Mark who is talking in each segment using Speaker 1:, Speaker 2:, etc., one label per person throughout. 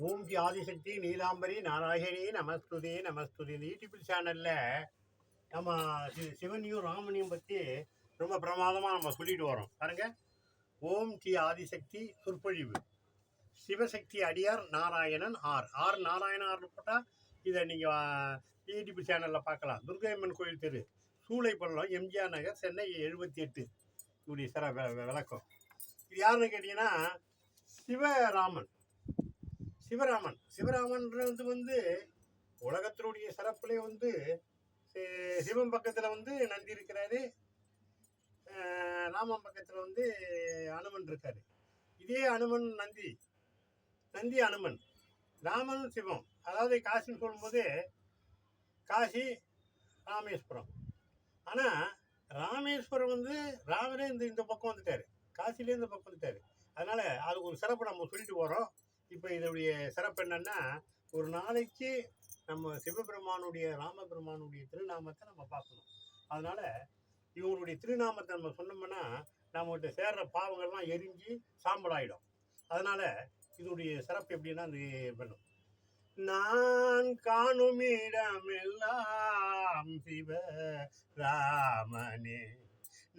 Speaker 1: ஓம் G Adishakti Neelambari Narayani நமஸ்துதே நமஸ்துதே. இந்த YouTube சேனலில் நம்ம சிவனையும் ராமனையும் பற்றி ரொம்ப பிரமாதமாக நம்ம சொல்லிட்டு வரோம் பாருங்க. ஓம் ஜி ஆதிசக்தி சொற்பொழிவு சிவசக்தி அடியார் நாராயணன் ஆர் நாராயணன் போட்டால் இதை நீங்கள் யூடியூப் சேனலில் பார்க்கலாம். துர்கையம்மன் கோயில் தெரு, சூளைப்பள்ளம், எம்ஜிஆர் நகர், சென்னை 78. இப்படி சிற விளக்கம். இது யாருன்னு கேட்டிங்கன்னா சிவராமன் வந்து உலகத்தினுடைய சிறப்புலே சிவன் பக்கத்தில் நந்தி இருக்கிறாரு, ராமன் பக்கத்தில் அனுமன் இருக்காரு. இதே அனுமன் நந்தி அனுமன், ராமன் சிவம். அதாவது காசின்னு சொல்லும்போது காசி ராமேஸ்வரம். ஆனால் ராமேஸ்வரம் ராமரே இந்த பக்கம் வந்துட்டார், காசிலே இந்த பக்கம் வந்துட்டார். அதனால் அதுக்கு ஒரு சிறப்பு நம்ம சொல்லிட்டு போகிறோம். இப்போ இதனுடைய சிறப்பு என்னன்னா, ஒரு நாளைக்கு நம்ம சிவபெருமானுடைய ராமபெருமானுடைய திருநாமத்தை நம்ம பார்க்கணும். அதனால் இவங்களுடைய திருநாமத்தை நம்ம சொன்னோம்னா நம்மகிட்ட சேர்ற பாவங்கள்லாம் எரிஞ்சு சாம்பலாயிடும். அதனால் இதனுடைய சிறப்பு எப்படின்னா பண்ணும். நான் காணும் இடமெல்லாம் சிவராமனே,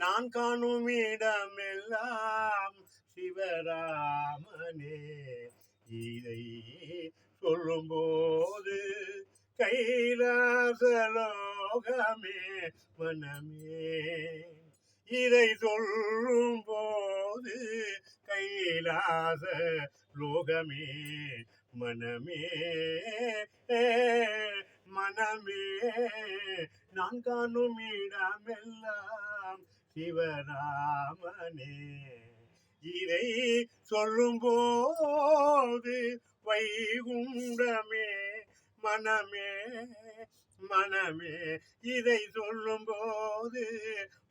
Speaker 1: நான் காணும் இடமெல்லாம் சிவராமனே, இதை சொல்லும்போது கைலாசலோகமே மனமே, இதை சொல்லும்போது கைலாச லோகமே மனமே மனமே, நான் காணும் இடமெல்லாம் சிவராமனே, இதை சொல்லும்போது வைகுண்டமே மனமே மனமே, இதை சொல்லும்போது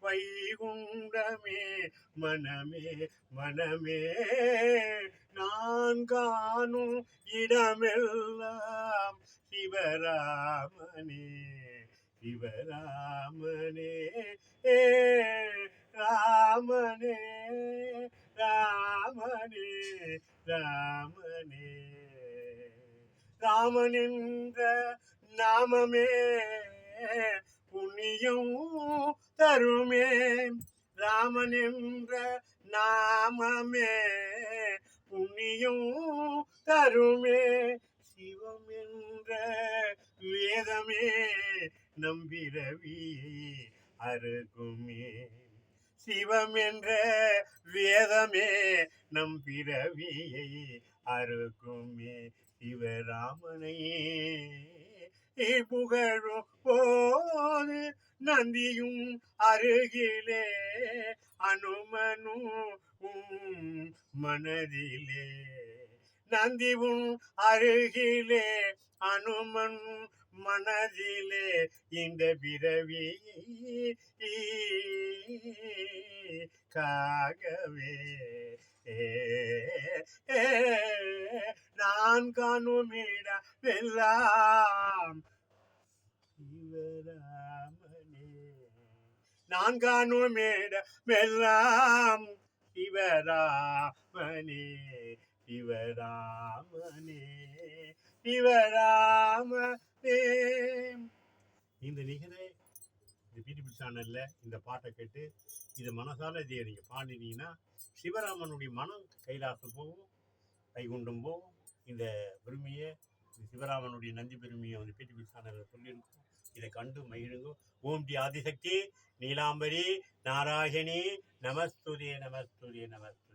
Speaker 1: வைகுண்டமே மனமே மனமே, நான் காணும் இடமெல்லாம் சிவராமனே சிவராமனே ராமனே ராமனே ராமனே, ராமன் என்ற நாமமே புண்ணியம் தருமே, ராமன் என்ற நாமமே புண்ணியம் தருமே, சிவம் என்ற வேதமே நம்பிரவி அருகுமே, சிவம் என்ற வேதமே நம் பிறவியை அறுக்குமே, சிவராமனை புகழும் போது நந்தியும் அருகிலே அனுமனும் மனதிலே, நந்தியும் அருகிலே அனுமன் மனதிலே, இந்த பிறவி காகவே நான் காணும் இடமெல்லாம் சிவராமனே, நான் காணும் இடமெல்லாம் சிவராமனே சிவராமனே சிவராமனே. இந்த நிகழே இந்த யூடியூப் சேனலில் இந்த பாட்டை கேட்டு இது மனசால இதை நீங்கள் பாடினீங்கன்னா சிவராமனுடைய மனம் கைலாசம் போகும், வைகுண்டம் போகும். இந்த பெருமையை, சிவராமனுடைய நந்தி பெருமையை யூடியூப் சேனலில் சொல்லியிருக்கோம். இதை கண்டு மகிழுங்க. ஓம் ஜி ஆதிசக்தி நீலாம்பரி நாராயணி நமஸ்துதே நமஸ்துதே நமஸ்து.